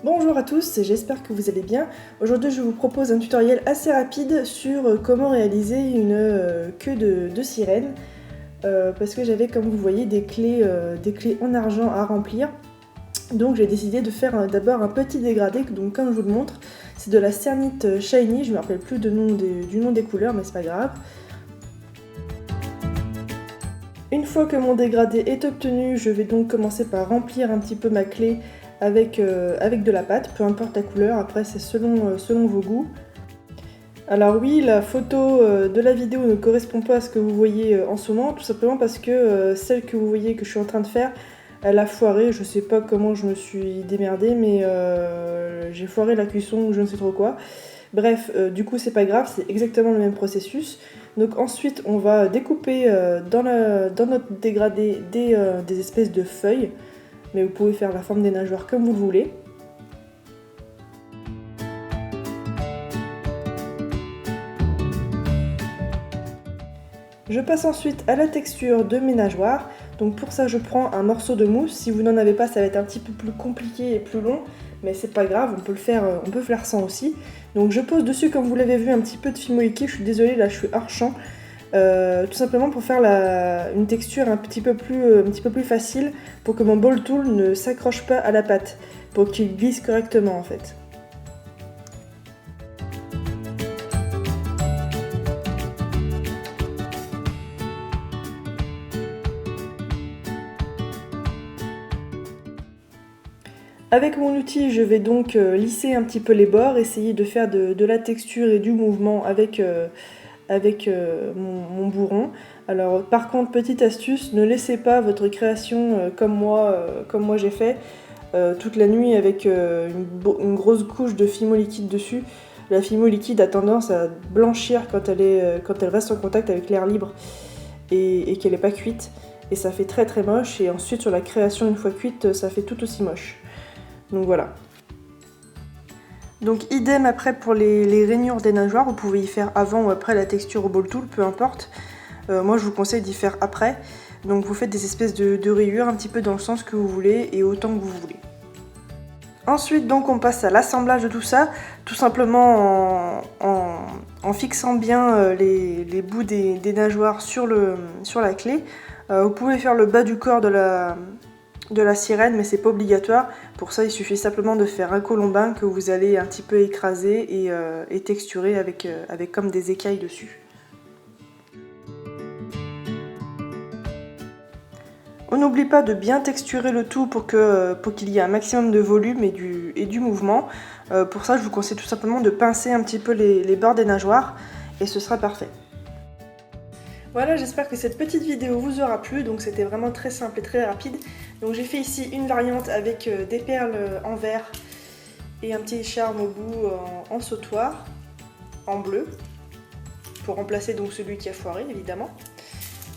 Bonjour à tous, j'espère que vous allez bien. Aujourd'hui je vous propose un tutoriel assez rapide sur comment réaliser une queue de sirène parce que j'avais, comme vous voyez, des clés en argent à remplir. Donc j'ai décidé de faire d'abord un petit dégradé, donc comme je vous le montre, c'est de la cernite shiny, je ne me rappelle plus du nom des couleurs mais c'est pas grave. Une fois que mon dégradé est obtenu, je vais donc commencer par remplir un petit peu ma clé avec de la pâte, peu importe la couleur, après c'est selon vos goûts. Alors oui, la photo de la vidéo ne correspond pas à ce que vous voyez en ce moment, tout simplement parce que celle que vous voyez que je suis en train de faire, elle a foiré, je sais pas comment je me suis démerdée, mais j'ai foiré la cuisson ou je ne sais trop quoi. Bref, du coup c'est pas grave, c'est exactement le même processus. Donc ensuite on va découper dans notre dégradé des espèces de feuilles, mais vous pouvez faire la forme des nageoires comme vous le voulez. Je passe ensuite à la texture de mes nageoires. Donc pour ça je prends un morceau de mousse. Si vous n'en avez pas, ça va être un petit peu plus compliqué et plus long, mais c'est pas grave, on peut faire sans aussi. Donc je pose dessus, comme vous l'avez vu, un petit peu de fimo liquide. Je suis désolée, là je suis hors champ. Tout simplement pour faire une texture un petit peu plus facile, pour que mon ball tool ne s'accroche pas à la pâte, pour qu'il glisse correctement en fait. Avec mon outil, je vais donc lisser un petit peu les bords, essayer de faire de la texture et du mouvement avec mon bourron. Alors par contre, petite astuce, ne laissez pas votre création comme moi j'ai fait toute la nuit avec une grosse couche de fimo liquide dessus. La fimo liquide a tendance à blanchir quand elle reste en contact avec l'air libre et qu'elle n'est pas cuite. Et ça fait très très moche, et ensuite sur la création, une fois cuite, ça fait tout aussi moche. Donc voilà. Donc idem après pour les rainures des nageoires, vous pouvez y faire avant ou après la texture au ball tool, peu importe. Moi je vous conseille d'y faire après. Donc vous faites des espèces de rayures un petit peu dans le sens que vous voulez et autant que vous voulez. Ensuite donc on passe à l'assemblage de tout ça, tout simplement en fixant bien les bouts des nageoires sur la clé. Vous pouvez faire le bas du corps de la sirène, mais c'est pas obligatoire. Pour ça il suffit simplement de faire un colombin que vous allez un petit peu écraser et texturer avec comme des écailles dessus. On n'oublie pas de bien texturer le tout pour qu'il y ait un maximum de volume et du mouvement. Pour ça je vous conseille tout simplement de pincer un petit peu les bords des nageoires et ce sera parfait. Voilà, j'espère que cette petite vidéo vous aura plu. Donc c'était vraiment très simple et très rapide. Donc j'ai fait ici une variante avec des perles en vert et un petit charme au bout en sautoir, en bleu, pour remplacer donc celui qui a foiré évidemment.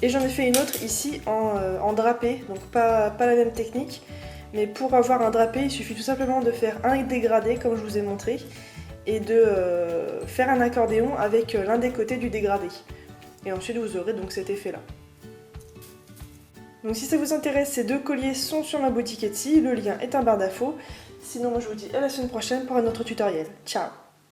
Et j'en ai fait une autre ici en drapé, donc pas la même technique. Mais pour avoir un drapé, il suffit tout simplement de faire un dégradé comme je vous ai montré et de faire un accordéon avec l'un des côtés du dégradé. Et ensuite vous aurez donc cet effet là. Donc si ça vous intéresse, ces deux colliers sont sur ma boutique Etsy, le lien est en barre d'infos. Sinon moi je vous dis à la semaine prochaine pour un autre tutoriel. Ciao!